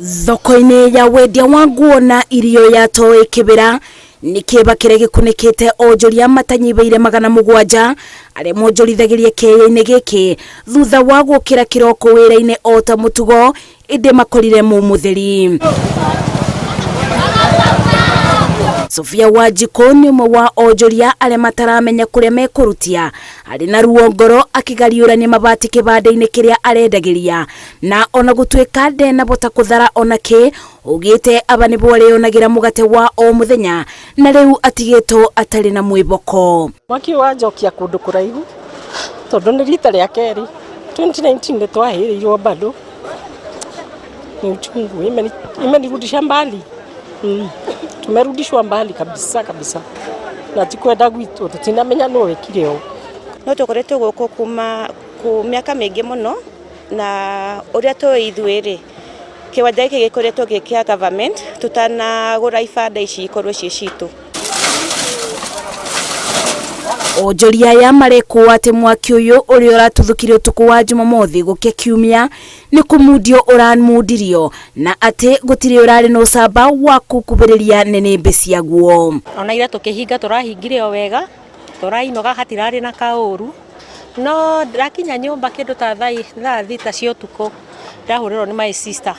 Thoko-inĩ ya wendia wa nguo na irio ya Toi Kibera nĩ kĩba kĩrĩa gĩkunĩkĩte onjoria matanyibaire 700 arĩa monjorithagiria kĩĩ-inĩ gĩkĩ thutha wa gũkĩra kĩroko wĩra-inĩ o ta mũtugo ĩndĩ makorire mũtheri. Sofia Wanjiku nĩ ũmwe wa onjoria arĩa mataramenya kũrĩa mekũrutia arĩ na ruo ngoro akĩgariũrania mabati kĩbanda-inĩ kĩrĩa arendagĩria na ona gũtuĩka ndena bota kũthara ona kĩ ugĩte aba nĩ bo arĩonagĩra mũgate wa o mũthenya na rĩu atigĩtwo atarĩ na mwĩboko. Mwaki wanjokia kũndũ kũraihu tondũ nĩ rita rĩa kerĩ 2019 nĩ twahĩrĩirwo bado ni uchungu imenirudisha mbali. Tumerudishwa mbali kabisa na tikwenda gwitũ tutinamenya no wekire o no tukoretwo gũkũ kuma mĩaka mĩingĩ mũno na ũrĩa tũĩ ithuĩ-rĩ kĩwanja gĩkĩ gĩkoretwo gĩkĩa government tutanagũra ibanda ici ikorwo ciĩ citũ. Onjoria ya mareko atĩ mwaki ũyũ ũrĩa ũratuthũkire ũtukũ wa Jumamothi gũkĩa kiumia nĩ kũmundio ũramundirio na atĩ gũtirĩ ũrarĩ na ũcamba wa kukubĩrĩria nĩnĩmbĩ cia guo. Ona ira tũkĩhinga tũrahingire o wega tũrainoga hatirarĩ na kaũru no ndakinya nyũmba kĩndũ ta thaa thita cia ũtukũ ndahũrĩrwo nĩ my sister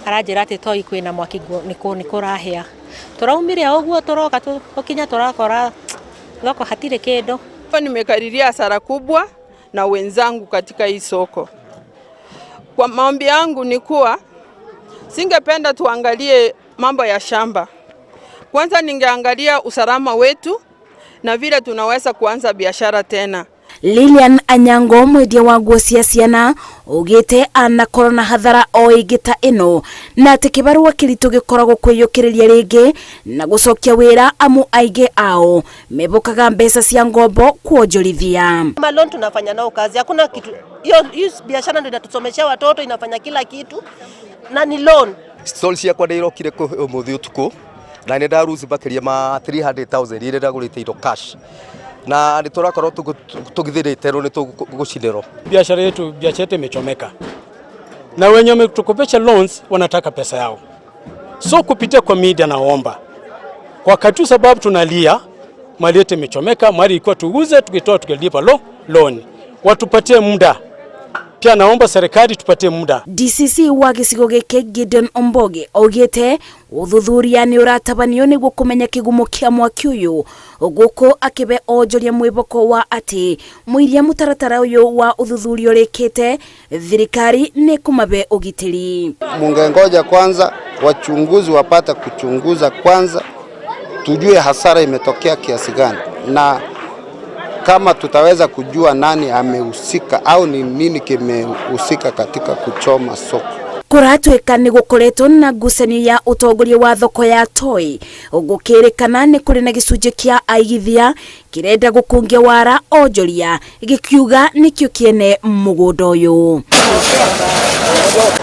aranjĩra atĩ Toi kwĩna mwaki nĩ kũrahĩa. Tũraumire ũguo tũroka tũkinya tũrakora loko hatire kedo. Nimekadiria hasara kubwa na wenzangu katika hii soko. Kwa maombi yangu ni kuwa singependa tuangalie mambo ya shamba. Kwanza ningeangalia usalama wetu na vile tunaweza kuanza biashara tena. Lilian Anyango mwendia wa nguo cia ciana ugĩte anakorwo na hathara o ĩngĩ ĩno na atĩ kĩbarũa kĩritũ gĩkoragwo kwĩyũkĩrĩria rĩngĩ na gũcokia wĩra amu aingĩ ao mebokaga mbeca cia ngombo kuonjorithia. Malon tunafanya nao kazi, hakuna kitu. Hiyo biashara ndio inatusomesha watoto, inafanya kila kitu na ni loan. Stall cia kwa ndirokire umuthi utuku na nĩ ndaruzi bakiria ma 300,000 ile ndagũrĩte indo cash. Na niturakorwo tugithirite ro nitugucinero. Biashara yetu imechomeka na wenye wametukopesha loans wanataka pesa yao, so kupitia kwa media naomba wakati sababu tunalia mali yetu imechomeka, mali ilikuwa tuuze tukitoa tukilipa loan watupatie muda. Pia naomba serikali tupatie muda. DCC wa gĩcigo gĩkĩ Gideon Omboge oigĩte ũthuthuria nĩ ũratabanio nĩguo kũmenya kĩgumo kĩa mwaki ũyũ gũkũ akĩbe onjoria mwĩboko wa atĩ mũiria mũtaratara ũyũ wa ũthuthuria ũrĩkĩte thirikari nĩ kũmabe ũgitĩri. Mungengoja kwanza wachunguzi wapata kuchunguza kwanza tujue hasara imetokea kiasi gani na kama tutaweza kujua nani amehusika au ni nini kimehusika katika kuchoma soko. Kũratuĩka nĩ gũkoretwo na ngucanio ya ũtongoria wa thoko ya Toi gũkĩrĩkana nĩ kũrĩ na gĩcunjĩ kĩa aigithia kĩrenda gũkũngia wara onjoria gĩkiuga nĩkĩo kĩene mũgũnda ũyũ.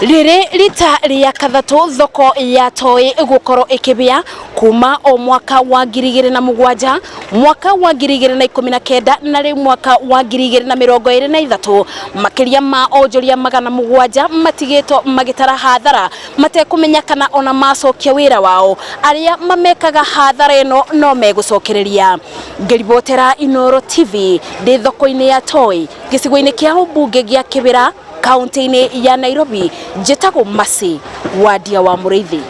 Rĩrĩ rita rĩa kathatũ thoko ya Toi gũkorwo ĩkĩbĩa kuma o mwaka wa 2007 mwaka wa 2019 na rĩu mwaka wa 2023 makĩria ma onjoria 700 matigĩtwo magĩtara hathara matekũmenya kana ona macokia wĩra wao arĩa mamekaga hathara ĩno no megũcokereria. Ngeribotera Inooro TV ndĩ thoko-inĩ ya Toi gĩcigo-inĩ kĩa ũmbunge gĩa Kibera kaunti-inĩ ya Nairobi njĩtagwo Masi Wadia wa Mũrĩithi.